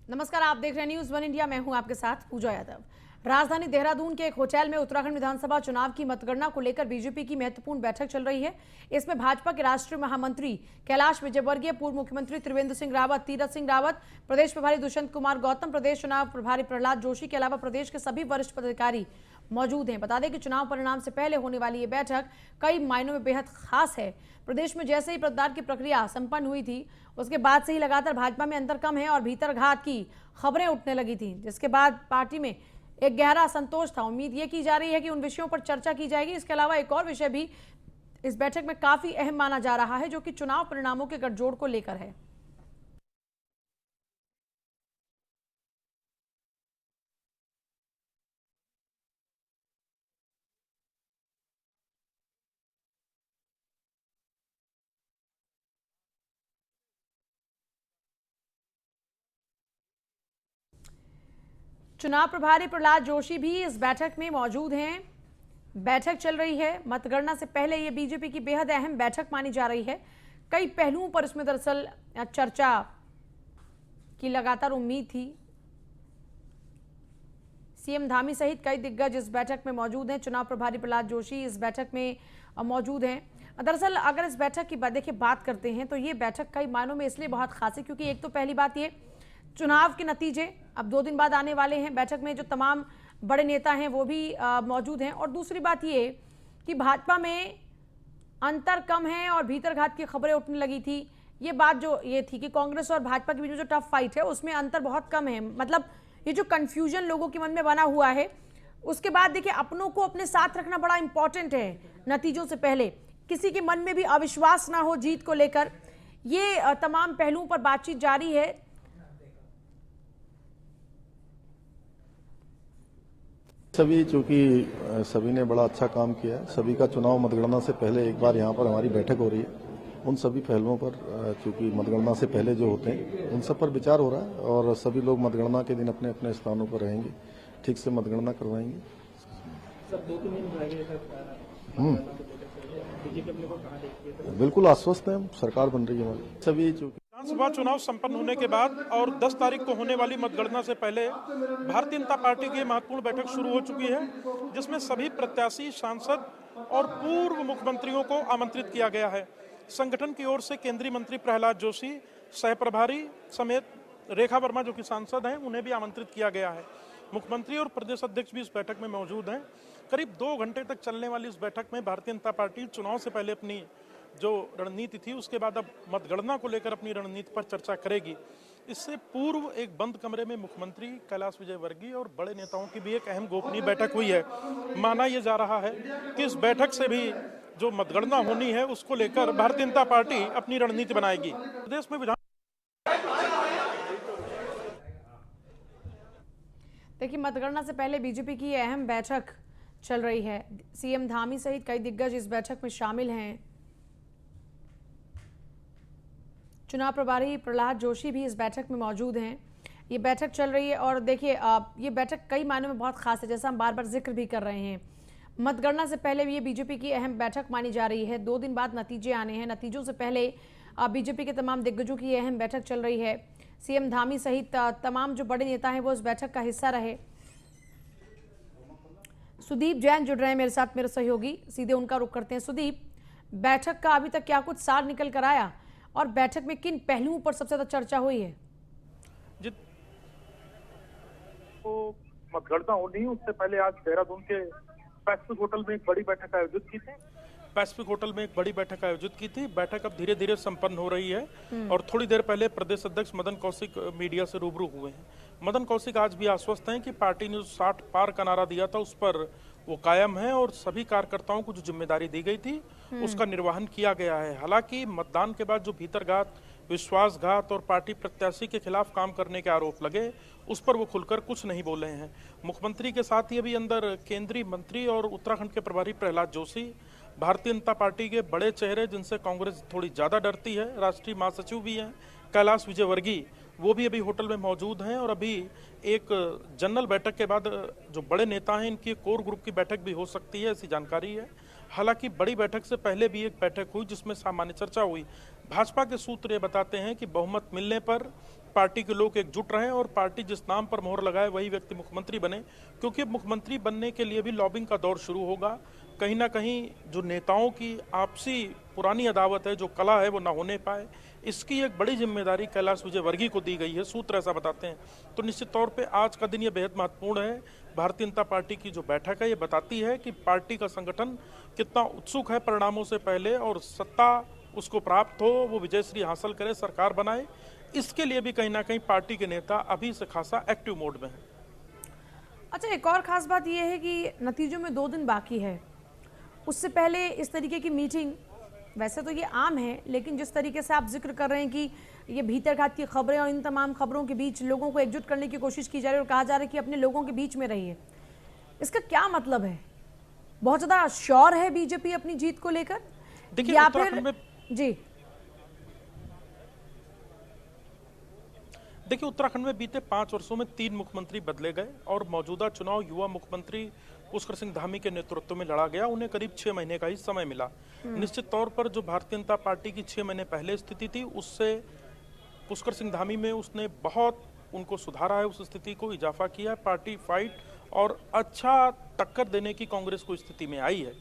नमस्कार, आप देख रहे हैं न्यूज वन इंडिया। मैं हूं आपके साथ पूजा यादव। राजधानी देहरादून के एक होटल में उत्तराखंड विधानसभा चुनाव की मतगणना को लेकर बीजेपी की महत्वपूर्ण बैठक चल रही है। इसमें भाजपा के राष्ट्रीय महामंत्री कैलाश विजयवर्गीय, पूर्व मुख्यमंत्री त्रिवेंद्र सिंह रावत, तीरथ सिंह रावत, प्रदेश प्रभारी दुष्यंत कुमार गौतम, प्रदेश चुनाव प्रभारी प्रहलाद जोशी के अलावा प्रदेश के सभी वरिष्ठ पदाधिकारी मौजूद हैं। बता दें कि चुनाव परिणाम से पहले होने वाली ये बैठक कई मायनों में बेहद खास है। प्रदेश में जैसे ही मतदान की प्रक्रिया संपन्न हुई थी, उसके बाद से ही लगातार भाजपा में अंतर कम है और भीतर घात की खबरें उठने लगी थी, जिसके बाद पार्टी में एक गहरा असंतोष था। उम्मीद ये की जा रही है कि उन विषयों पर चर्चा की जाएगी। इसके अलावा एक और विषय भी इस बैठक में काफी अहम माना जा रहा है, जो कि चुनाव परिणामों के गठजोड़ को लेकर है। चुनाव प्रभारी प्रहलाद जोशी भी इस बैठक में मौजूद हैं। बैठक चल रही है मतगणना से पहले। ये बीजेपी की बेहद अहम बैठक मानी जा रही है। कई पहलुओं पर इसमें दरअसल चर्चा की लगातार उम्मीद थी। सीएम धामी सहित कई दिग्गज इस बैठक में मौजूद हैं। चुनाव प्रभारी प्रहलाद जोशी इस बैठक में मौजूद हैं। दरअसल अगर इस बैठक की देखिए बात करते हैं तो ये बैठक कई मायनों में इसलिए बहुत खास है क्योंकि एक तो पहली बात ये, चुनाव के नतीजे अब 2 दिन बाद आने वाले हैं। बैठक में जो तमाम बड़े नेता हैं वो भी मौजूद हैं। और दूसरी बात ये कि भाजपा में अंतर कम है और भीतरघात की खबरें उठने लगी थी। ये बात जो ये थी कि कांग्रेस और भाजपा के बीच जो टफ फाइट है उसमें अंतर बहुत कम है। मतलब ये जो कंफ्यूजन लोगों के मन में बना हुआ है, उसके बाद देखिए अपनों को अपने साथ रखना बड़ा इंपॉर्टेंट है। नतीजों से पहले किसी के मन में भी अविश्वास ना हो जीत को लेकर। ये तमाम पहलुओं पर बातचीत जारी है। चूंकि सभी ने बड़ा अच्छा काम किया है, सभी का चुनाव मतगणना से पहले एक बार यहाँ पर हमारी बैठक हो रही है। उन सभी पहलुओं पर चूंकि मतगणना से पहले जो होते हैं उन सब पर विचार हो रहा है और सभी लोग मतगणना के दिन अपने अपने स्थानों पर रहेंगे, ठीक से मतगणना करवाएंगे। बिल्कुल आश्वस्त है, सरकार बन रही है हमारी। सभी चूंकि विधानसभा चुनाव संपन्न होने के बाद और 10 तारीख को होने वाली मतगणना से पहले भारतीय जनता पार्टी की महत्वपूर्ण बैठक शुरू हो चुकी है, जिसमें सभी प्रत्याशी, सांसद और पूर्व मुख्यमंत्रियों को आमंत्रित किया गया है। संगठन की ओर से केंद्रीय मंत्री प्रहलाद जोशी, सह प्रभारी समेत रेखा वर्मा जो कि सांसद हैं, उन्हें भी आमंत्रित किया गया है। मुख्यमंत्री और प्रदेश अध्यक्ष भी इस बैठक में मौजूद हैं। करीब 2 घंटे तक चलने वाली इस बैठक में भारतीय जनता पार्टी चुनाव से पहले अपनी जो रणनीति थी, उसके बाद अब मतगणना को लेकर अपनी रणनीति पर चर्चा करेगी। इससे पूर्व एक बंद कमरे में मुख्यमंत्री कैलाश विजयवर्गीय और बड़े नेताओं की भी एक अहम गोपनीय बैठक हुई है। माना यह जा रहा है कि इस बैठक से भी जो मतगणना होनी है उसको लेकर भारतीय जनता पार्टी अपनी रणनीति बनाएगी। प्रदेश में देखिए, मतगणना से पहले बीजेपी की अहम बैठक चल रही है। सीएम धामी सहित कई दिग्गज इस बैठक में शामिल हैं। चुनाव प्रभारी प्रहलाद जोशी भी इस बैठक में मौजूद हैं। ये बैठक चल रही है और देखिए ये बैठक कई मायनों में बहुत खास है, जैसा हम बार बार जिक्र भी कर रहे हैं। मतगणना से पहले भी ये बीजेपी की अहम बैठक मानी जा रही है। 2 दिन बाद नतीजे आने हैं। नतीजों से पहले बीजेपी के तमाम दिग्गजों की ये अहम बैठक चल रही है। सीएम धामी सहित तमाम जो बड़े नेता हैं वो इस बैठक का हिस्सा रहे। सुदीप जैन जुड़ रहे हैं मेरे साथ, मेरे सहयोगी। सीधे उनका रुख करते हैं। सुदीप, बैठक का अभी तक क्या कुछ सार निकल कर आया और बैठक में किन पहलुओं पर सबसे ज्यादा चर्चा हुई है? तो मतगणना होनी है उससे पहले आज देहरादून के पैसिफिक होटल में एक बड़ी बैठक आयोजित की थी। पैसिफिक होटल में एक बड़ी बैठक आयोजित की थी। बैठक अब धीरे धीरे संपन्न हो रही है और थोड़ी देर पहले प्रदेश अध्यक्ष मदन कौशिक मीडिया से रूबरू हुए हैं। मदन कौशिक आज भी आश्वस्त हैं कि पार्टी ने 60 पार का नारा दिया था उस पर वो कायम है और सभी कार्यकर्ताओं को जो जिम्मेदारी दी गई थी उसका निर्वहन किया गया है। हालांकि मतदान के बाद जो भीतरघात, विश्वासघात और पार्टी प्रत्याशी के खिलाफ काम करने के आरोप लगे, उस पर वो खुलकर कुछ नहीं बोले हैं। मुख्यमंत्री के साथ ही अभी अंदर केंद्रीय मंत्री और उत्तराखंड के प्रभारी प्रहलाद जोशी, भारतीय जनता पार्टी के बड़े चेहरे जिनसे कांग्रेस थोड़ी ज्यादा डरती है, राष्ट्रीय महासचिव भी हैं कैलाश विजयवर्गीय, वो भी अभी होटल में मौजूद हैं। और अभी एक जनरल बैठक के बाद जो बड़े नेता हैं इनकी कोर ग्रुप की बैठक भी हो सकती है, ऐसी जानकारी है। हालांकि बड़ी बैठक से पहले भी एक बैठक हुई जिसमें सामान्य चर्चा हुई। भाजपा के सूत्र ये बताते हैं कि बहुमत मिलने पर पार्टी के लोग एकजुट रहें और पार्टी जिस नाम पर मोहर लगाए वही व्यक्ति मुख्यमंत्री बने, क्योंकि अब मुख्यमंत्री बनने के लिए भी लॉबिंग का दौर शुरू होगा। कहीं ना कहीं जो नेताओं की आपसी पुरानी अदावत है, जो कला है, वो ना होने पाए, इसकी एक बड़ी जिम्मेदारी कैलाश विजयवर्गीय को दी गई है, सूत्र ऐसा बताते हैं। तो निश्चित तौर पे आज का दिन ये बेहद महत्वपूर्ण है। भारतीय जनता पार्टी की जो बैठक है ये बताती है कि पार्टी का संगठन कितना उत्सुक है परिणामों से पहले, और सत्ता उसको प्राप्त हो, वो विजयश्री हासिल करे, सरकार बनाए, इसके लिए भी कहीं ना कहीं पार्टी के नेता अभी से खासा एक्टिव मोड में है। अच्छा, एक और खास बात यह है कि नतीजों में 2 दिन बाकी है, उससे पहले इस तरीके की मीटिंग, वैसे तो ये आम है, लेकिन जिस तरीके से आप जिक्र कर रहे हैं कि ये भीतरघात की खबरें और इन तमाम खबरों के बीच लोगों को एकजुट करने की कोशिश की जा रही है और कहा जा रहा है कि अपने लोगों के बीच में रहिए, इसका क्या मतलब है? बहुत ज़्यादा श्योर है बीजेपी अपनी जीत को लेकर, या फिर? जी देखिए, उत्तराखंड में बीते 5 वर्षों में 3 मुख्यमंत्री बदले गए और मौजूदा चुनाव युवा मुख्यमंत्री पुष्कर सिंह धामी के नेतृत्व में लड़ा गया। उन्हें करीब 6 महीने का ही समय मिला। निश्चित तौर पर जो भारतीय जनता पार्टी की 6 महीने पहले स्थिति थी, उससे पुष्कर सिंह धामी में उसने बहुत उनको सुधारा है, उस स्थिति को इजाफा किया है। पार्टी फाइट और अच्छा टक्कर देने की कांग्रेस को स्थिति में आई है।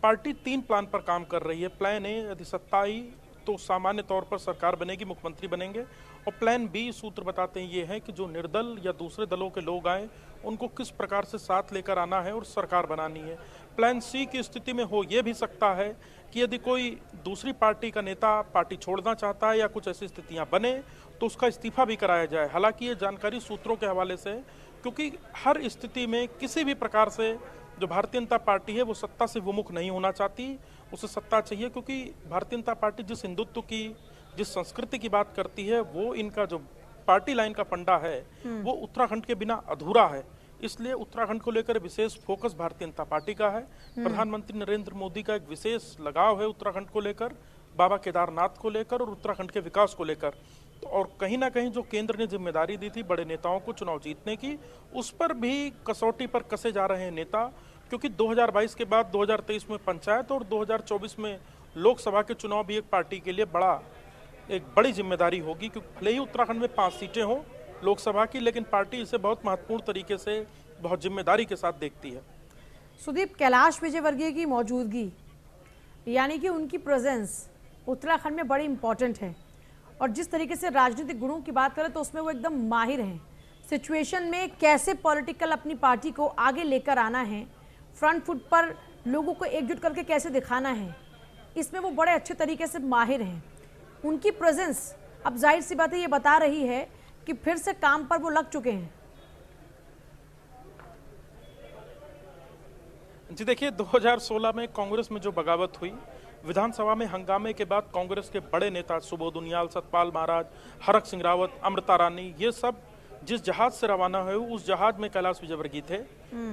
पार्टी 3 प्लान पर काम कर रही है। प्लान ए, यदि सत्ता आई तो सामान्य तौर पर सरकार बनेगी, मुख्यमंत्री बनेंगे। और प्लान बी, सूत्र बताते हैं, ये है कि जो निर्दल या दूसरे दलों के लोग आए उनको किस प्रकार से साथ लेकर आना है और सरकार बनानी है। प्लान सी की स्थिति में हो ये भी सकता है कि यदि कोई दूसरी पार्टी का नेता पार्टी छोड़ना चाहता है या कुछ ऐसी स्थितियां बने तो उसका इस्तीफा भी कराया जाए। हालांकि ये जानकारी सूत्रों के हवाले से है, क्योंकि हर स्थिति में किसी भी प्रकार से जो भारतीय जनता पार्टी है वो सत्ता से विमुख नहीं होना चाहती, उसे सत्ता चाहिए, क्योंकि भारतीय जनता पार्टी जिस हिंदुत्व की, जिस संस्कृति की बात करती है, वो इनका जो पार्टी लाइन का फंडा है वो उत्तराखंड के बिना अधूरा है। इसलिए उत्तराखंड को लेकर विशेष फोकस भारतीय जनता पार्टी का है। प्रधानमंत्री नरेंद्र मोदी का एक विशेष लगाव है उत्तराखंड को लेकर, बाबा केदारनाथ को लेकर और उत्तराखंड के विकास को लेकर। और कहीं ना कहीं जो केंद्र ने जिम्मेदारी दी थी बड़े नेताओं को चुनाव जीतने की, उस पर भी कसौटी पर कसे जा रहे हैं नेता, क्योंकि 2022 के बाद 2023 में पंचायत और 2024 में लोकसभा के चुनाव भी एक पार्टी के लिए एक बड़ी जिम्मेदारी होगी। क्योंकि भले ही उत्तराखंड में 5 सीटें हों लोकसभा की, लेकिन पार्टी इसे बहुत महत्वपूर्ण तरीके से, बहुत जिम्मेदारी के साथ देखती है। सुदीप, कैलाश विजयवर्गीय की मौजूदगी, यानी कि उनकी प्रेजेंस उत्तराखंड में बड़ी इंपॉर्टेंट है, और जिस तरीके से राजनीतिक गुणों की बात करें तो उसमें वो एकदम माहिर हैं। सिचुएशन में कैसे पॉलिटिकल अपनी पार्टी को आगे लेकर आना है, फ्रंट फुट पर लोगों को एकजुट करके कैसे दिखाना है, इसमें वो बड़े अच्छे तरीके से माहिर हैं। उनकी प्रेजेंस अब जाहिर सी बात है ये बता रही है कि फिर से काम पर वो लग चुके हैं। जी देखिए, 2016 में कांग्रेस में जो बगावत हुई, विधानसभा में हंगामे के बाद कांग्रेस के बड़े नेता सुबोध उनियाल, सतपाल महाराज, हरक सिंह रावत, अमृता रानी, ये सब जिस जहाज से रवाना हुए उस जहाज में कैलाश विजयवर्गीय थे।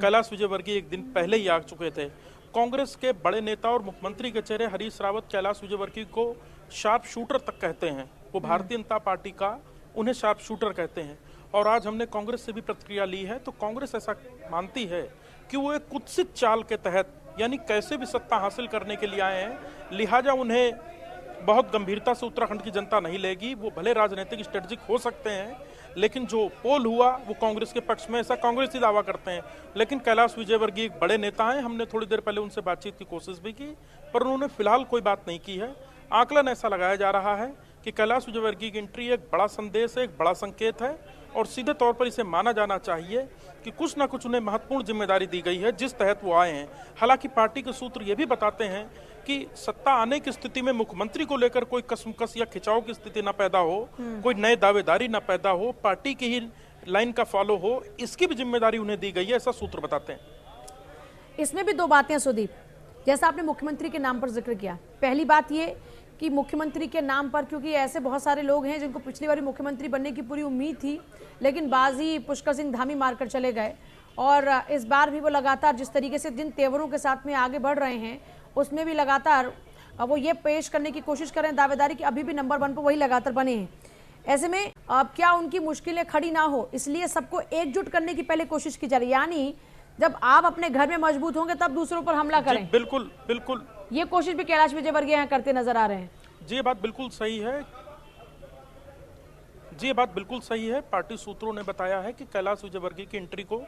कैलाश विजयवर्गीय एक दिन पहले ही आ चुके थे। कांग्रेस के बड़े नेता और मुख्यमंत्री के चेहरे हरीश रावत कैलाश विजयवर्गीय को शार्प शूटर तक कहते हैं। वो भारतीय जनता पार्टी का उन्हें शार्प शूटर कहते हैं। और आज हमने कांग्रेस से भी प्रतिक्रिया ली है, तो कांग्रेस ऐसा मानती है कि वो एक कुत्सित चाल के तहत, यानी कैसे भी सत्ता हासिल करने के लिए आए हैं, लिहाजा उन्हें बहुत गंभीरता से उत्तराखंड की जनता नहीं लेगी। वो भले राजनीतिक स्ट्रेटजिक हो सकते हैं, लेकिन जो पोल हुआ वो कांग्रेस के पक्ष में, ऐसा कांग्रेस ही दावा करते हैं। लेकिन कैलाश विजयवर्गीय एक बड़े नेता हैं, हमने थोड़ी देर पहले उनसे बातचीत की कोशिश भी की, पर उन्होंने फिलहाल कोई बात नहीं की है। आकलन ऐसा लगाया जा रहा है कि कैलाश विजयवर्गीय की एंट्री एक बड़ा संदेश है, एक बड़ा संकेत है, और सीधे तौर पर इसे माना जाना चाहिए कि कुछ ना कुछ उन्हें महत्वपूर्ण जिम्मेदारी दी गई है जिस तहत वो आए हैं। हालांकि पार्टी के सूत्र ये भी बताते हैं कि सत्ता आने की स्थिति में मुख्यमंत्री को लेकर कोई कसमकस या खिंचाव की स्थिति न पैदा हो, कोई नए दावेदारी न पैदा हो, पार्टी की ही लाइन का फॉलो हो, इसकी भी जिम्मेदारी उन्हें दी गई है, ऐसा सूत्र बताते हैं। इसमें भी 2 बातें सुदीप, जैसा आपने मुख्यमंत्री के नाम पर जिक्र किया। पहली बात ये कि मुख्यमंत्री के नाम पर, क्योंकि ऐसे बहुत सारे लोग हैं जिनको पिछली बार मुख्यमंत्री बनने की पूरी उम्मीद थी, लेकिन बाजी पुष्कर सिंह धामी मारकर चले गए, और इस बार भी वो लगातार जिस तरीके से जिन तेवरों के साथ में आगे बढ़ रहे हैं उसमें भी लगातार वो ये पेश करने की कोशिश कर रहे हैं दावेदारी कि अभी भी नंबर 1 पर वही लगातार बने हैं। ऐसे में अब क्या उनकी मुश्किलें खड़ी ना हो, इसलिए सबको एकजुट करने की पहले कोशिश की जा रही है, यानी जब आप अपने घर में मजबूत होंगे तब दूसरों पर हमला करें। बिल्कुल बिल्कुल, ये कोशिश भी कैलाश विजयवर्गीय यहाँ करते नजर आ रहे हैं। जी, ये बात बिल्कुल सही है। जी, ये बात बिल्कुल सही है। पार्टी सूत्रों ने बताया है कि कैलाश विजयवर्गीय की एंट्री को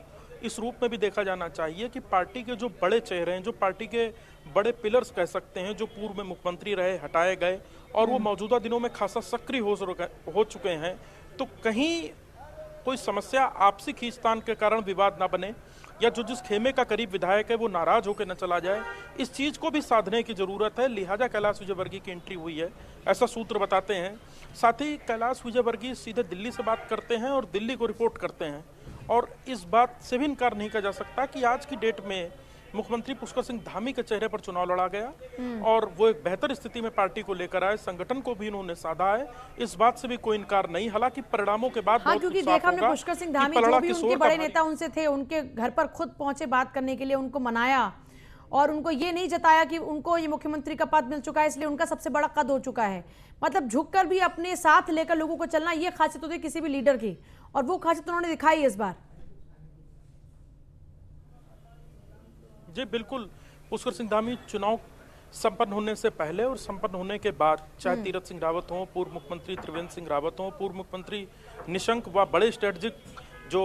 इस रूप में भी देखा जाना चाहिए कि पार्टी के जो बड़े चेहरे हैं, जो पार्टी के बड़े पिलर्स कह सकते हैं, जो पूर्व में मुख्यमंत्री रहे, हटाए गए और वो मौजूदा दिनों में खासा सक्रिय हो चुके हैं, तो कहीं कोई समस्या आपसी खींचतान के कारण विवाद ना बने या जो जिस खेमे का करीब विधायक है वो नाराज होकर न चला जाए, इस चीज को भी साधने की जरूरत है। लिहाजा कैलाश विजयवर्गीय की एंट्री हुई है, ऐसा सूत्र बताते हैं। साथ ही कैलाश विजयवर्गीय सीधे दिल्ली से बात करते हैं और दिल्ली को रिपोर्ट करते हैं और इस बात से भी इनकार नहीं किया जा सकता कि आज की डेट में मुख्यमंत्री पुष्कर सिंह धामी के चेहरे पर चुनाव लड़ा गया और वो एक बेहतर स्थिति में पार्टी को लेकर आए, संगठन को भी इन्होंने साधा है, इस बात से भी कोई इनकार नहीं। हालांकि परिणामों के बाद हाँ, क्योंकि देखा हमने पुष्कर सिंह धामी जो भी उनके बड़े नेता उनसे थे, उनके घर पर खुद पहुंचे बात करने के लिए, उनको मनाया और उनको ये नहीं जताया कि उनको ये मुख्यमंत्री का पद मिल चुका है इसलिए उनका सबसे बड़ा कद हो चुका है। मतलब झुककर भी अपने साथ लेकर लोगों को चलना, ये खासियत होती है किसी भी लीडर की और वो खासियत उन्होंने दिखाई इस बार। जी बिल्कुल, पुष्कर सिंह धामी चुनाव संपन्न होने से पहले और संपन्न होने के बाद, चाहे तीरथ सिंह रावत हो, पूर्व मुख्यमंत्री त्रिवेंद्र सिंह रावत हो, पूर्व मुख्यमंत्री निशंक व बड़े स्ट्रेटेजिक जो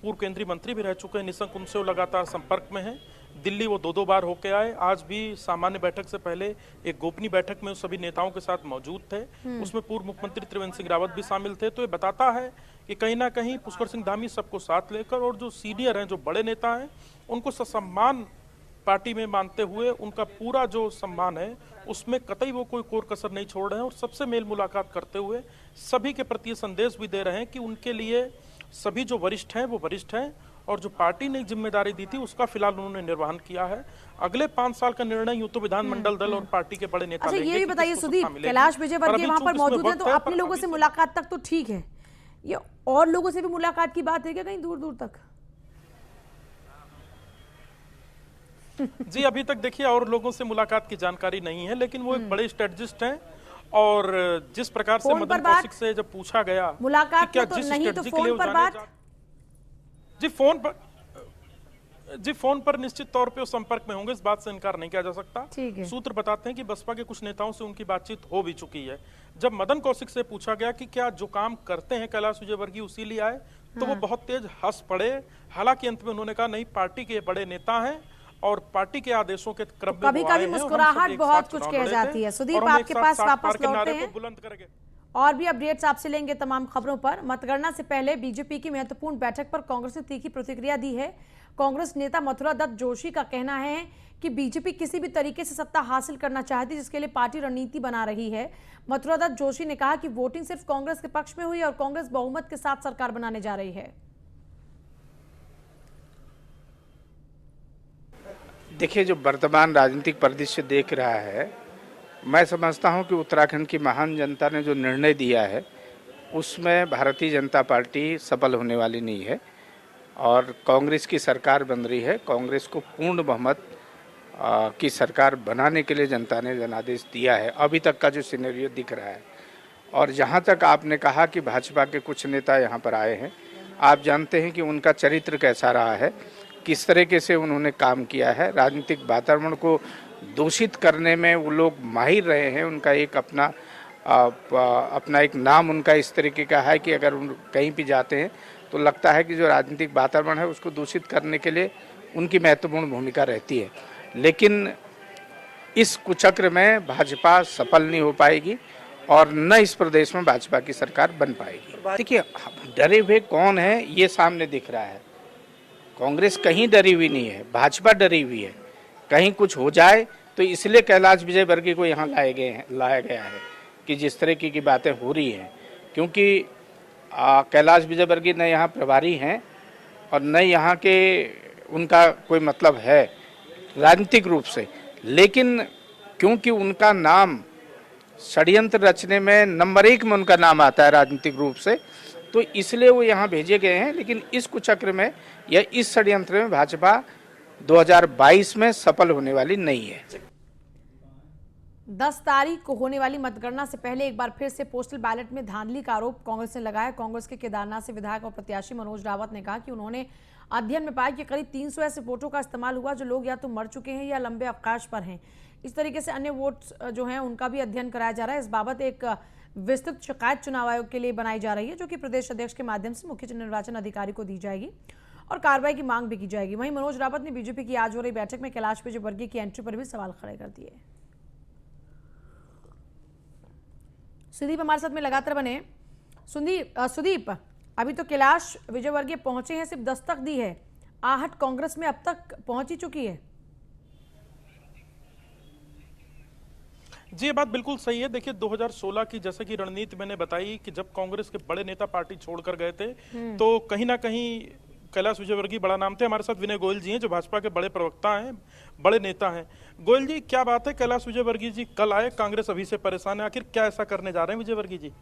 पूर्व केंद्रीय मंत्री भी रह चुके हैं निशंक, उनसे वो लगातार संपर्क में हैं। दिल्ली वो दो बार होके आए, आज भी सामान्य बैठक से पहले एक गोपनीय बैठक में सभी नेताओं के साथ मौजूद थे, उसमें पूर्व मुख्यमंत्री त्रिवेंद्र सिंह रावत भी शामिल थे। तो ये बताता है कि कहीं ना कहीं पुष्कर सिंह धामी सबको साथ लेकर और जो सीनियर हैं, जो बड़े नेता हैं, उनको ससम्मान पार्टी में मानते हुए उनका पूरा जो सम्मान है उसमें कतई वो कोई कोर कसर नहीं छोड़ रहे हैं और सबसे मेल मुलाकात करते हुए सभी के प्रति संदेश भी दे रहे हैं कि उनके लिए सभी जो वरिष्ठ हैं वो वरिष्ठ हैं और जो पार्टी ने जिम्मेदारी दी थी उसका फिलहाल उन्होंने निर्वहन किया है। अगले 5 साल का निर्णय यूं तो विधानमंडल दल और पार्टी के बड़े नेता लेंगे। ये भी बताइए सुदीप, कैलाश विजयवर्गीय वहां पर मौजूद है तो अपने लोगों से मुलाकात तक तो ठीक है, ये और लोगों से भी मुलाकात की बात है क्या कहीं दूर दूर तक? जी अभी तक देखिए और लोगों से मुलाकात की जानकारी नहीं है, लेकिन वो एक बड़े स्ट्रेटजिस्ट हैं और जिस प्रकार से मदन कौशिक से जब पूछा गया मुलाकात कि क्या तो जिस नहीं तो फोन पर बात, जी फोन पर निश्चित तौर पे वो संपर्क में होंगे, इस बात से इनकार नहीं किया जा सकता। सूत्र बताते हैं कि बसपा के कुछ नेताओं से उनकी बातचीत हो भी चुकी है। जब मदन कौशिक से पूछा गया कि क्या जो काम करते हैं कैलाश विजयवर्गीय उसी लिए आए, तो वो बहुत तेज हंस पड़े। हालांकि अंत में उन्होंने कहा नहीं, पार्टी के बड़े नेता हैं और पार्टी के आदेशों के क्रम में कभी-कभी मुस्कुराहट बहुत कुछ कह जाती है। सुदीप आपके पास वापस लौटते हैं, बुलंद करेंगे और भी अपडेट्स आपसे लेंगे तमाम खबरों पर। मतगणना से पहले बीजेपी की महत्वपूर्ण बैठक पर कांग्रेस ने तीखी प्रतिक्रिया दी है। कांग्रेस नेता मथुरा दत्त जोशी का कहना है कि बीजेपी किसी भी तरीके से सत्ता हासिल करना चाहती है, जिसके लिए पार्टी रणनीति बना रही है। मथुरा दत्त जोशी ने कहा कि वोटिंग सिर्फ कांग्रेस के पक्ष में हुई और कांग्रेस बहुमत के साथ सरकार बनाने जा रही है। देखिए, जो वर्तमान राजनीतिक परिदृश्य देख रहा है, मैं समझता हूं कि उत्तराखंड की महान जनता ने जो निर्णय दिया है उसमें भारतीय जनता पार्टी सफल होने वाली नहीं है और कांग्रेस की सरकार बन रही है। कांग्रेस को पूर्ण बहुमत की सरकार बनाने के लिए जनता ने जनादेश दिया है, अभी तक का जो सिनेरियो दिख रहा है। और जहां तक आपने कहा कि भाजपा के कुछ नेता यहां पर आए हैं, आप जानते हैं कि उनका चरित्र कैसा रहा है, किस तरीके से उन्होंने काम किया है। राजनीतिक वातावरण को दूषित करने में वो लोग माहिर रहे हैं। उनका एक अपना एक नाम उनका इस तरीके का है कि अगर उन कहीं भी जाते हैं तो लगता है कि जो राजनीतिक वातावरण है उसको दूषित करने के लिए उनकी महत्वपूर्ण भूमिका रहती है। लेकिन इस कुचक्र में भाजपा सफल नहीं हो पाएगी और न इस प्रदेश में भाजपा की सरकार बन पाएगी। देखिए, डरे हुए कौन है ये सामने दिख रहा है। कांग्रेस कहीं डरी हुई नहीं है, भाजपा डरी हुई है। कहीं कुछ हो जाए तो इसलिए कैलाश विजयवर्गीय को यहाँ लाया गया है कि जिस तरह की बातें हो रही हैं, क्योंकि कैलाश विजयवर्गीय न यहाँ प्रभारी हैं और न यहाँ के उनका कोई मतलब है राजनीतिक रूप से, लेकिन क्योंकि उनका नाम षड्यंत्र रचने में नंबर 1 में उनका नाम आता है राजनीतिक रूप से, तो इसलिए वो यहाँ भेजे गए हैं। लेकिन इस कुचक्र में या इस षड्यंत्र में भाजपा 2022 में सफल होने वाली नहीं है। 10 तारीख को होने वाली मतगणना से पहले एक बार फिर से पोस्टल बैलेट में धांधली का आरोप कांग्रेस ने लगाया। कांग्रेस के केदारनाथ से विधायक और प्रत्याशी मनोज रावत ने कहा कि उन्होंने अध्ययन में पाया कि करीब 300 ऐसे वोटों का इस्तेमाल हुआ जो लोग या तो मर चुके हैं या लंबे अवकाश पर हैं। इस तरीके से अन्य वोट जो हैं उनका भी अध्ययन कराया जा रहा है। इस बाबत एक विस्तृत शिकायत चुनाव आयोग के लिए बनाई जा रही है, जो कि प्रदेश अध्यक्ष के माध्यम से मुख्य निर्वाचन अधिकारी को दी जाएगी और कार्रवाई की मांग भी की जाएगी। वहीं मनोज रावत ने बीजेपी की आज हो रही बैठक में कैलाश विजयवर्गीय की एंट्री पर भी सवाल खड़े कर दिए। सुदीप हमारे साथ में लगातार बने। सुदीप, अभी तो कैलाश विजयवर्गीय पहुंचे हैं, सिर्फ दस्तक दी है, आहट कांग्रेस में अब तक पहुंच ही चुकी है। जी, ये बात बिल्कुल सही है। देखिए 2016 की जैसे कि रणनीति मैंने बताई कि जब कांग्रेस के बड़े नेता पार्टी छोड़कर गए थे तो कहीं ना कहीं कैलाश विजयवर्गीय बड़ा नाम थे। हमारे साथ विनय गोयल जी हैं जो भाजपा के बड़े प्रवक्ता हैं, बड़े नेता हैं। गोयल जी, क्या बात है, कैलाश विजयवर्गीय जी कल आए, कांग्रेस अभी से परेशान है, आखिर क्या ऐसा करने जा रहे हैं विजयवर्गीय जी?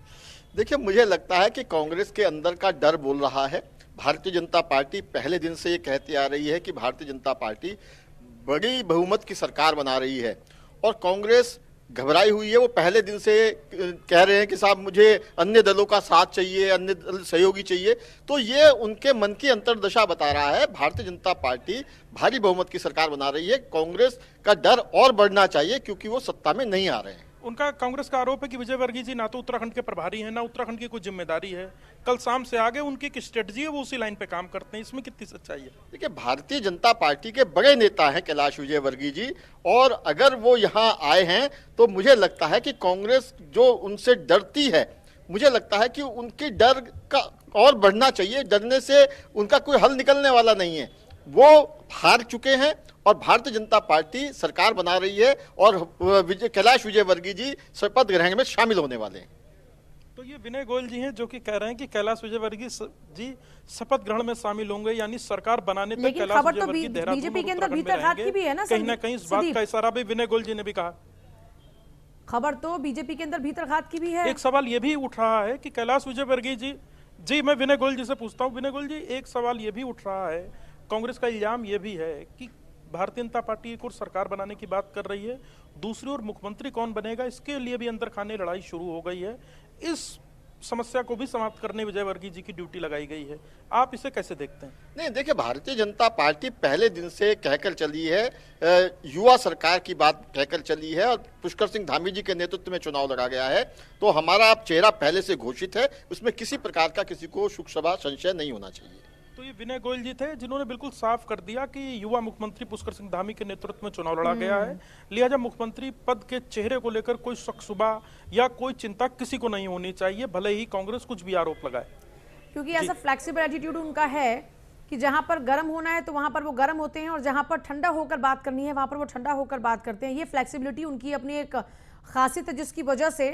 देखिए, मुझे लगता है कि कांग्रेस के अंदर का डर बोल रहा है। भारतीय जनता पार्टी पहले दिन से ये कहती आ रही है कि भारतीय जनता पार्टी बड़ी बहुमत की सरकार बना रही है और कांग्रेस घबराई हुई है। वो पहले दिन से कह रहे हैं कि साहब मुझे अन्य दलों का साथ चाहिए, अन्य दल सहयोगी चाहिए। तो ये उनके मन की अंतर्दशा बता रहा है। भारतीय जनता पार्टी भारी बहुमत की सरकार बना रही है, कांग्रेस का डर और बढ़ना चाहिए क्योंकि वो सत्ता में नहीं आ रहे हैं। उनका कांग्रेस का आरोप है कि विजयवर्गीय जी ना तो उत्तराखंड के प्रभारी हैं, ना उत्तराखंड की कोई जिम्मेदारी है। कल शाम से आगे उनकी एक स्ट्रेटजी है, वो उसी लाइन पे काम करते हैं। इसमें कितनी सच्चाई है? देखिए, भारतीय जनता पार्टी के बड़े नेता हैं कैलाश विजयवर्गीय जी, और अगर वो यहाँ आए हैं तो मुझे लगता है कि कांग्रेस जो उनसे डरती है, मुझे लगता है कि उनकी डर का और बढ़ना चाहिए। डरने से उनका कोई हल निकलने वाला नहीं है। वो हार चुके हैं और भारतीय जनता पार्टी सरकार बना रही है और कैलाश विजयवर्गीय जी शपथ ग्रहण में शामिल होने वाले हैं। तो ये विनय गोयल जी हैं जो कि कह रहे हैं कि कैलाश विजयवर्गीय जी शपथ ग्रहण में शामिल होंगे, यानी सरकार बनाने तक कैलाश खबर तो विजयवर्गीय देहरादून बीजेपी के अंदर उत्तराखंड में भीतर हाथ की भी है ना, कहीं ना कहीं इस बात का इशारा भी विनय गोयल जी ने भी कहा। खबर तो बीजेपी के अंदर भीतर हाथ की भी है। एक सवाल ये भी उठ रहा है कि कैलाश विजयवर्गीय जी मैं विनय गोयल जी से पूछता हूँ। विनय गोयल जी, एक सवाल ये भी उठ रहा है, कांग्रेस का इल्जाम ये भी है कि भारतीय जनता पार्टी एक और सरकार बनाने की बात कर रही है, दूसरी ओर मुख्यमंत्री कौन बनेगा इसके लिए भी अंदर खाने लड़ाई शुरू हो गई है। इस समस्या को भी समाप्त करने विजयवर्गीय जी की ड्यूटी लगाई गई है, आप इसे कैसे देखते हैं? नहीं, देखिए, भारतीय जनता पार्टी पहले दिन से कहकर चली है, युवा सरकार की बात कहकर चली है और पुष्कर सिंह धामी जी के नेतृत्व में चुनाव लड़ा गया है। तो हमारा अब चेहरा पहले से घोषित है, उसमें किसी प्रकार का किसी को शुकशबा संशय नहीं होना चाहिए। तो ये विनय गोयल जी थे जिन्होंने बिल्कुल साफ कर दिया कि युवा मुख्यमंत्री पुष्कर सिंह धामी के नेतृत्व में चुनाव लड़ा गया है, लिहाजा मुख्यमंत्री पद के चेहरे को लेकर कोई शक-शुबा या कोई चिंता किसी को नहीं होनी चाहिए, भले ही कांग्रेस कुछ भी आरोप लगाए। क्योंकि ऐसा फ्लेक्सिबल एटीट्यूड उनका है कि जहां पर गर्म होना है तो वहां पर वो गर्म होते हैं और जहां पर ठंडा होकर बात करनी है वहां पर वो ठंडा होकर बात करते हैं। ये फ्लेक्सिबिलिटी उनकी अपनी एक खासियत है जिसकी वजह से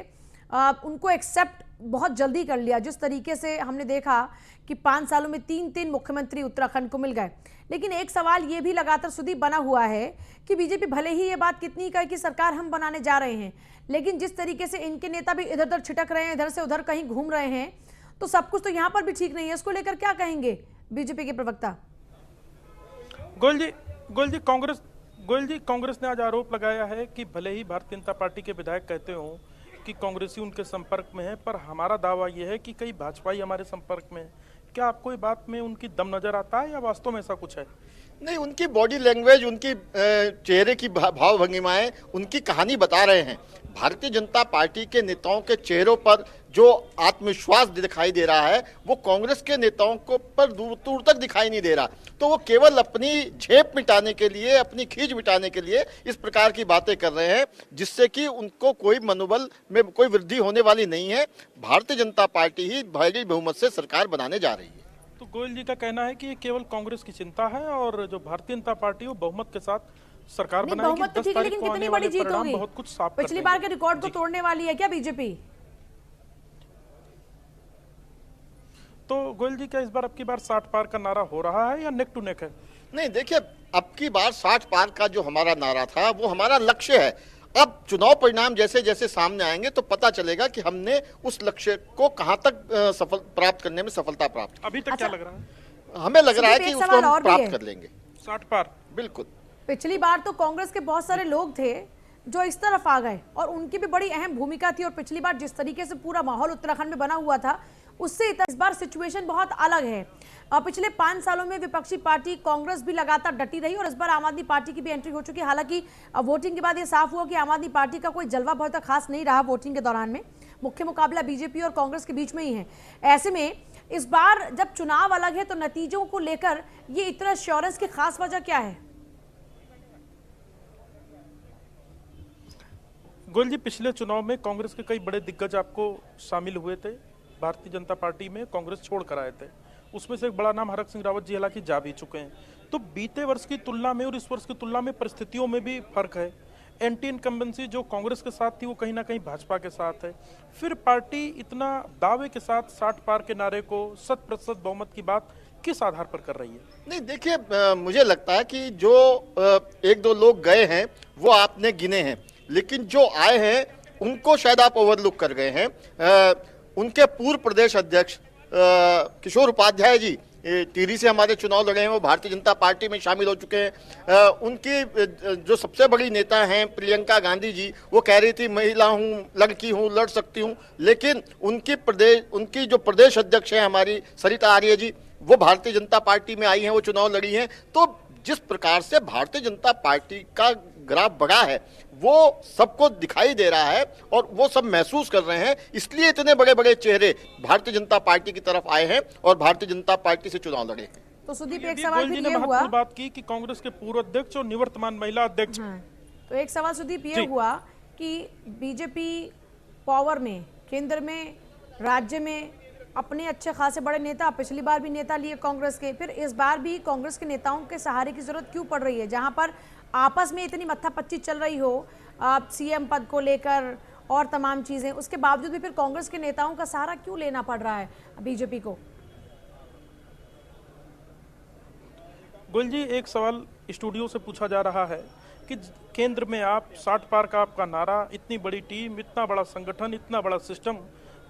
उनको एक्सेप्ट बहुत जल्दी कर लिया। जिस तरीके से हमने देखा कि 5 सालों में 3 मुख्यमंत्री उत्तराखंड को मिल गए। लेकिन एक सवाल ये भी लगातार सुदीप बना हुआ है कि बीजेपी भले ही ये बात कितनी कहे कि सरकार हम बनाने जा रहे हैं, लेकिन जिस तरीके से इनके नेता भी इधर उधर छिटक रहे हैं, इधर से उधर कहीं घूम रहे हैं, तो सब कुछ तो यहाँ पर भी ठीक नहीं है। इसको लेकर क्या कहेंगे बीजेपी के प्रवक्ता? गोयल जी, कांग्रेस ने आज आरोप लगाया है कि भले ही भारतीय जनता पार्टी के विधायक कहते हो कि कांग्रेसी उनके संपर्क में है, पर हमारा दावा यह है कि कई भाजपाई हमारे संपर्क में है। क्या आपको ये बात में उनकी दम नजर आता है या वास्तव में ऐसा कुछ है? नहीं, उनकी बॉडी लैंग्वेज, उनकी चेहरे की भाव भंगिमाएं उनकी कहानी बता रहे हैं। भारतीय जनता पार्टी के नेताओं के चेहरों पर जो आत्मविश्वास दिखाई दे रहा है वो कांग्रेस के नेताओं को पर दूर तक दिखाई नहीं दे रहा। तो वो केवल अपनी झेप मिटाने के लिए, अपनी खींच मिटाने के लिए इस प्रकार की बातें कर रहे हैं, जिससे कि उनको कोई मनोबल में कोई वृद्धि होने वाली नहीं है। भारतीय जनता पार्टी ही भारी बहुमत से सरकार बनाने जा रही है। तो गोयल जी का कहना है कि ये केवल कांग्रेस की चिंता है और जो भारतीय जनता पार्टी है वो बहुमत के साथ सरकार बनाएगी। बहुमत तो ठीक है, लेकिन कितनी बड़ी जीत होगी? बहुत कुछ साफ पिछली बार के रिकॉर्ड को तोड़ने वाली है क्या बीजेपी? तो गोयल जी, क्या इस बार अब की बार 60 पार का नारा हो रहा है या नेक टू नेक है? नहीं, देखिए, अब की बार 60 पार का जो हमारा नारा था वो हमारा लक्ष्य है। अब चुनाव परिणाम जैसे जैसे सामने आएंगे तो पता चलेगा कि हमने उस लक्ष्य को कहां तक प्राप्त करने में सफलता प्राप्त। अभी तक क्या लग रहा है? हमें लग रहा है कि उसको हम प्राप्त कर लेंगे 60 पार। बिल्कुल। पिछली बार तो कांग्रेस के बहुत सारे लोग थे जो इस तरफ आ गए और उनकी भी बड़ी अहम भूमिका थी। और पिछली बार जिस तरीके से पूरा माहौल उत्तराखंड में बना हुआ था उससे इस बार सिचुएशन बहुत अलग है। पिछले 5 सालों में विपक्षी पार्टी कांग्रेस भी लगातार डटी रही और इस बार आम आदमी पार्टी की भी एंट्री हो चुकी है। हालांकि वोटिंग के बाद ये साफ हुआ कि आम आदमी पार्टी का कोई जलवा बहुत खास नहीं रहा वोटिंग के दौरान में, मुख्य मुकाबला बीजेपी और कांग्रेस के बीच में ही है। ऐसे में इस बार जब चुनाव अलग है तो नतीजों को लेकर ये इतना श्योरेंस की खास वजह क्या है? गोयल जी, पिछले चुनाव में कांग्रेस के कई बड़े दिग्गज आपको शामिल हुए थे। भारतीय जनता पार्टी में कांग्रेस छोड़ कर आए थे। उसमें से एक बड़ा नाम हरक सिंह रावत जी हालांकि जा भी चुके हैं। तो बीते वर्ष की तुलना में और इस वर्ष की तुलना में परिस्थितियों में भी फर्क है। एंटी इनकम्बेंसी जो कांग्रेस के साथ थी वो कहीं ना कहीं भाजपा के साथ है। फिर पार्टी इतना दावे के साथ 60 पार के नारे को 100% बहुमत की बात किस आधार पर कर रही है? नहीं देखिए, मुझे लगता है कि जो एक दो लोग गए हैं वो आपने गिने हैं, लेकिन जो आए हैं उनको शायद आप ओवरलुक कर गए हैं। उनके पूर्व प्रदेश अध्यक्ष किशोर उपाध्याय जी टिहरी से हमारे चुनाव लड़े हैं, वो भारतीय जनता पार्टी में शामिल हो चुके हैं। उनकी जो सबसे बड़ी नेता हैं प्रियंका गांधी जी, वो कह रही थी महिला हूँ, लड़की हूँ, लड़ सकती हूँ, लेकिन उनकी जो प्रदेश अध्यक्ष हैं हमारी सरिता आर्य जी, वो भारतीय जनता पार्टी में आई हैं, वो चुनाव लड़ी हैं। तो जिस प्रकार से भारतीय जनता पार्टी का ग्राफ बढ़ा है वो सबको दिखाई दे रहा है और वो सब महसूस कर रहे हैं, इसलिए इतने बड़े बड़े चेहरे भारतीय जनता पार्टी की तरफ आए हैं और भारतीय जनता पार्टी से चुनाव लड़े हैं। तो सुदीप, एक सवाल गोयल जी फिर ने ये हुआ महत्वपूर्ण बात की कि कांग्रेस के पूर्व अध्यक्ष और निवर्तमान महिला अध्यक्ष। तो एक सवाल सुदीप ये हुआ कि बीजेपी पावर में, केंद्र में, राज्य में अपने अच्छे खासे बड़े नेता, पिछली बार भी नेता लिए कांग्रेस के, फिर इस बार भी कांग्रेस के नेताओं के सहारे की जरूरत क्यों पड़ रही है, जहां पर आपस में इतनी मत्थापच्ची चल रही हो सीएम पद को लेकर और तमाम चीजें, उसके बावजूद भी फिर कांग्रेस के नेताओं का सहारा क्यों लेना पड़ रहा है बीजेपी को? गोयल जी, एक सवाल स्टूडियो से पूछा जा रहा है कि केंद्र में आप 60 पार का आपका नारा, इतनी बड़ी टीम, इतना बड़ा संगठन, इतना बड़ा सिस्टम,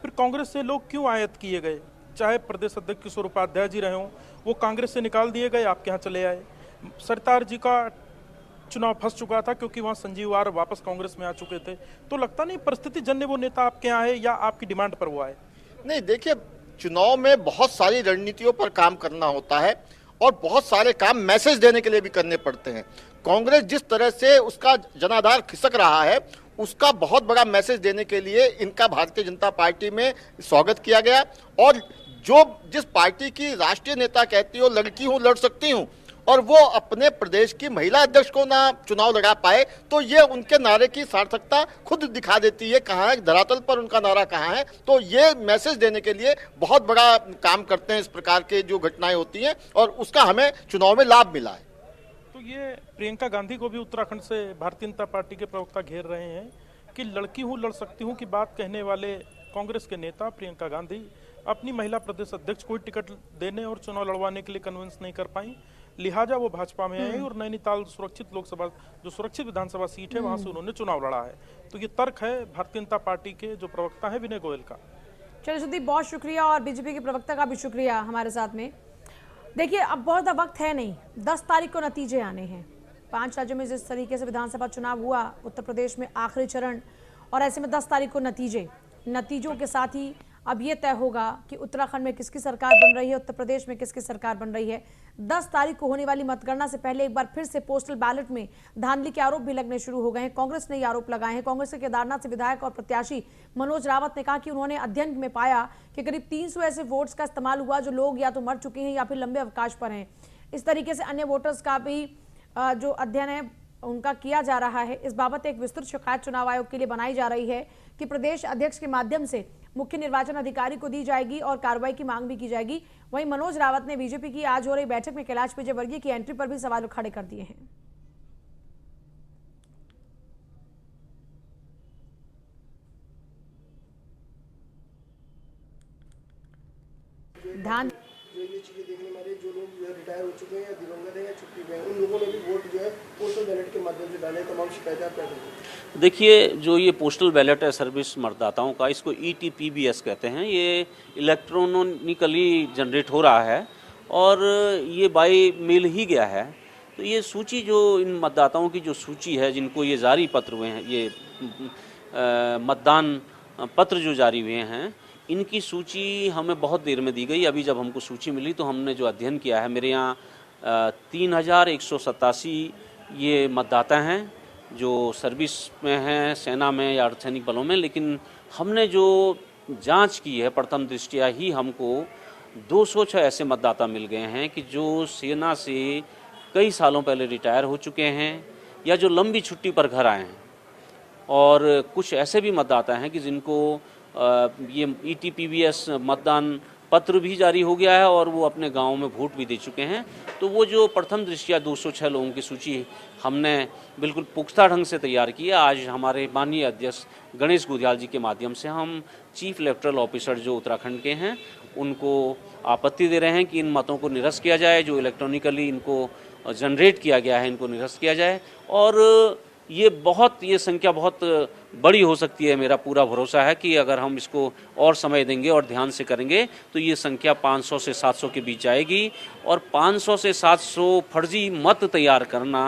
फिर कांग्रेस से लोग क्यों आयत किए गए? चाहे प्रदेश अध्यक्ष किशोर उपाध्याय जी रहे हों, वो कांग्रेस से निकाल दिए गए, आपके यहाँ चले आए। सरदार जी का चुनाव फंस चुका था क्योंकि वहाँ संजीव वार वापस कांग्रेस में आ चुके थे। तो लगता नहीं परिस्थिति जन्य वो नेता आपके यहाँ है या आपकी डिमांड पर वो आए? नहीं, देखिए, चुनाव में बहुत सारी रणनीतियों पर काम करना होता है और बहुत सारे काम मैसेज देने के लिए भी करने पड़ते हैं। कांग्रेस जिस तरह से उसका जनाधार खिसक रहा है, उसका बहुत बड़ा मैसेज देने के लिए इनका भारतीय जनता पार्टी में स्वागत किया गया। और जिस पार्टी की राष्ट्रीय नेता कहती हो लड़की हूँ, लड़ सकती हूँ, और वो अपने प्रदेश की महिला अध्यक्ष को ना चुनाव लड़ा पाए, तो ये उनके नारे की सार्थकता खुद दिखा देती है कहाँ है, धरातल पर उनका नारा कहाँ है। तो ये मैसेज देने के लिए बहुत बड़ा काम करते हैं इस प्रकार के जो घटनाएं होती हैं, और उसका हमें चुनाव में लाभ मिला है। तो ये प्रियंका गांधी को भी उत्तराखंड से भारतीय जनता पार्टी के प्रवक्ता घेर रहे हैं कि लड़की हूँ, लड़ सकती हूँ की बात कहने वाले कांग्रेस के नेता प्रियंका गांधी अपनी महिला प्रदेश अध्यक्ष को टिकट देने और चुनाव लड़वाने के लिए कन्विंस नहीं कर पाई, लिहाजा वो भाजपा में आई और नैनीताल सुरक्षित लोकसभा, जो सुरक्षित विधानसभा सीट है, वहां से उन्होंने चुनाव लड़ा है। तो ये तर्क है भारतीय जनता पार्टी के जो प्रवक्ता है विनय गोयल का। चलिए सुदीप, बहुत शुक्रिया, और बीजेपी के प्रवक्ता का भी शुक्रिया हमारे साथ में। देखिए, अब बहुत वक्त है नहीं, 10 तारीख को नतीजे आने हैं। 5 राज्यों में जिस तरीके से विधानसभा चुनाव हुआ, उत्तर प्रदेश में आखिरी चरण, और ऐसे में 10 तारीख को नतीजों के साथ ही अब ये तय होगा कि उत्तराखंड में किसकी सरकार बन रही है, उत्तर प्रदेश में किसकी सरकार बन रही है। 10 तारीख को होने वाली मतगणना से पहले एक बार फिर से पोस्टल बैलेट में धांधली के आरोप भी लगने शुरू हो गए हैं। कांग्रेस ने ये आरोप लगाए हैं। कांग्रेस के केदारनाथ से विधायक और प्रत्याशी मनोज रावत ने कहा कि उन्होंने अध्ययन में पाया कि करीब 300 ऐसे वोट्स का इस्तेमाल हुआ जो लोग या तो मर चुके हैं या फिर लंबे अवकाश पर हैं। इस तरीके से अन्य वोटर्स का भी जो अध्ययन है उनका किया जा रहा है। इस बाबत एक विस्तृत शिकायत चुनाव आयोग के लिए बनाई जा रही है कि प्रदेश अध्यक्ष के माध्यम से मुख्य निर्वाचन अधिकारी को दी जाएगी और कार्रवाई की मांग भी की जाएगी। वहीं मनोज रावत ने बीजेपी की आज हो रही बैठक में कैलाश विजयवर्गीय की एंट्री पर भी सवाल खड़े कर दिए हैं। ध्यान जो ये चीजें देखने वाले जो लोग रिटायर हो चुके हैं या दिवंगत हैं या छुट्टी पे हैं, उन लोगों ने भी वोट जो है पोस्टल बैलेट के माध्यम से डाले। तमाम शिकायतें आप कर रहे हैं। देखिए, जो ये पोस्टल बैलेट है सर्विस मतदाताओं का, इसको ETPBS कहते हैं। ये इलेक्ट्रॉनिकली जनरेट हो रहा है और ये बाई मेल ही गया है। तो ये सूची, जो इन मतदाताओं की जो सूची है जिनको ये जारी पत्र हुए हैं, ये मतदान पत्र जो जारी हुए हैं, इनकी सूची हमें बहुत देर में दी गई। अभी जब हमको सूची मिली तो हमने जो अध्ययन किया है, मेरे यहाँ 3187 ये मतदाता हैं जो सर्विस में हैं, सेना में या अर्धसैनिक बलों में, लेकिन हमने जो जांच की है प्रथम दृष्टया ही हमको 206 ऐसे मतदाता मिल गए हैं कि जो सेना से कई सालों पहले रिटायर हो चुके हैं या जो लंबी छुट्टी पर घर आए हैं, और कुछ ऐसे भी मतदाता हैं कि जिनको ये ETPBS मतदान पत्र भी जारी हो गया है और वो अपने गांव में वोट भी दे चुके हैं। तो वो जो प्रथम दृष्टया 206 लोगों की सूची हमने बिल्कुल पुख्ता ढंग से तैयार की है। आज हमारे माननीय अध्यक्ष गणेश गुदियाल जी के माध्यम से हम चीफ इलेक्टोरल ऑफिसर जो उत्तराखंड के हैं उनको आपत्ति दे रहे हैं कि इन मतों को निरस्त किया जाए, जो इलेक्ट्रॉनिकली इनको जनरेट किया गया है इनको निरस्त किया जाए। और ये संख्या बहुत बड़ी हो सकती है। मेरा पूरा भरोसा है कि अगर हम इसको और समय देंगे और ध्यान से करेंगे तो ये संख्या 500 से 700 के बीच आएगी। और 500 से 700 फर्जी मत तैयार करना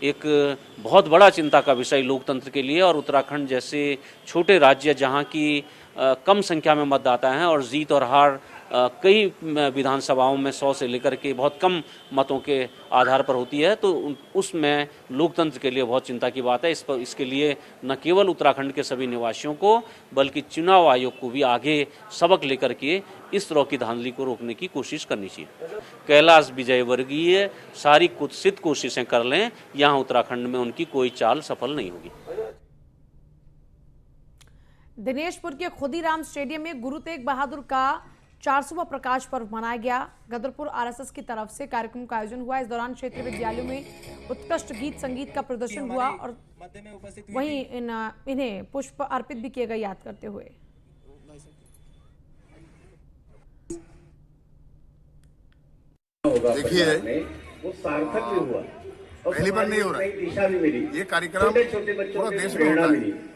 एक बहुत बड़ा चिंता का विषय लोकतंत्र के लिए। और उत्तराखंड जैसे छोटे राज्य जहाँ की कम संख्या में मतदाता हैं और जीत और हार कई विधानसभाओं में 100 से लेकर के बहुत कम मतों के आधार पर होती है, तो उसमें लोकतंत्र के लिए बहुत चिंता की बात है। इसके लिए न केवल उत्तराखंड के सभी निवासियों को बल्कि चुनाव आयोग को भी आगे सबक लेकर के इस तरह की धांधली को रोकने की कोशिश करनी चाहिए। कैलाश विजयवर्गीय सारी कुत्सित कोशिशें कर लें, यहाँ उत्तराखंड में उनकी कोई चाल सफल नहीं होगी। दिनेशपुर के खुदीराम स्टेडियम में गुरु तेग बहादुर का 400वां प्रकाश पर्व मनाया गया। गदरपुर RSS की तरफ से कार्यक्रम का आयोजन हुआ। इस दौरान क्षेत्रीय विद्यालयों में उत्कृष्ट गीत संगीत का प्रदर्शन हुआ और वहीं इन्हें पुष्प अर्पित भी किए गए याद करते हुए। देखिए, वो सार्थक भी हुआ, पहली बार नहीं हो रहा है। ये कार्यक्रम पूरा देश में होता है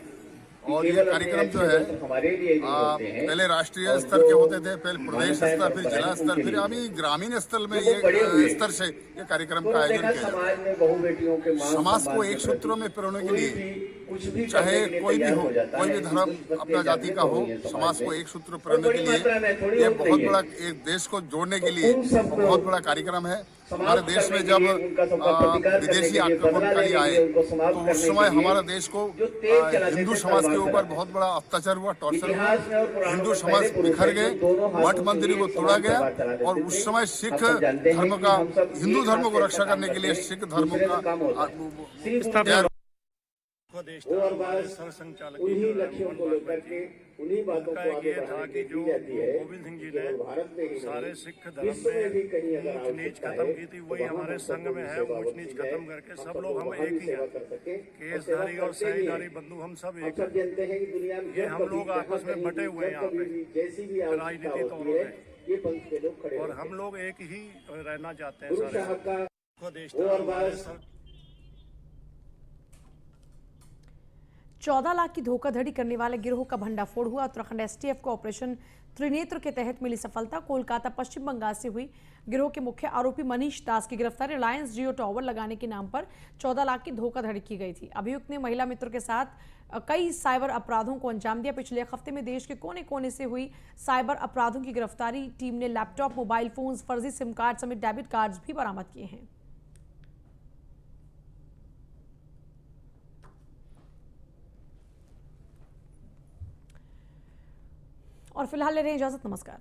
और ये कार्यक्रम जो है पहले राष्ट्रीय स्तर के होते थे, पहले प्रदेश स्तर, फिर जिला स्तर, फिर अभी ग्रामीण स्तर में ये स्तर से ये कार्यक्रम का आयोजन किया जाता है। समाज को एक सूत्र में पिरोने के लिए, चाहे कोई भी हो, कोई भी धर्म अपना जाति का हो, समाज को एक सूत्र पिरोने के लिए ये बहुत बड़ा, एक देश को जोड़ने के लिए बहुत बड़ा कार्यक्रम है। हमारे देश में जब विदेशी आक्रमणकारी आए तो उस समय हमारे देश को हिंदू समाज के ऊपर बहुत बड़ा अत्याचार हुआ, टॉर्चर हुआ। हिंदू समाज बिखर गए, मठ मंदिर को तोड़ा गया और उस समय सिख धर्म का, हिंदू धर्म को रक्षा करने के लिए सिख धर्म का और सर संचालक उन्हीं लक्ष्यों को लेकर के उन्हीं बातों को आगे बढ़ाने के जो गोविंद सिंह जी ने सारे सिख धर्म में ऊंच नीच खत्म की थी, वही हमारे संघ में है। ऊंच नीच खत्म करके सब लोग हम एक ही हैं, केसधारी और सहीधारी बंधु हम सब एक हैं। ये हम लोग आपस में बटे हुए हैं यहाँ पे राजनीति तौर पे, और हम लोग एक ही रहना चाहते हैं सारे। 14 लाख की धोखाधड़ी करने वाले गिरोह का भंडाफोड़ हुआ। उत्तराखंड STF को ऑपरेशन त्रिनेत्र के तहत मिली सफलता। कोलकाता पश्चिम बंगाल से हुई गिरोह के मुख्य आरोपी मनीष दास की गिरफ्तारी। रिलायंस जियो टावर लगाने के नाम पर 14 लाख की धोखाधड़ी की गई थी। अभियुक्त ने महिला मित्रों के साथ कई साइबर अपराधों को अंजाम दिया। पिछले एक हफ्ते में देश के कोने कोने से हुई साइबर अपराधों की गिरफ्तारी। टीम ने लैपटॉप, मोबाइल फोन, फर्जी सिम कार्ड समेत डेबिट कार्ड भी बरामद किए हैं। और फिलहाल ले रहे हैं इजाजत। नमस्कार।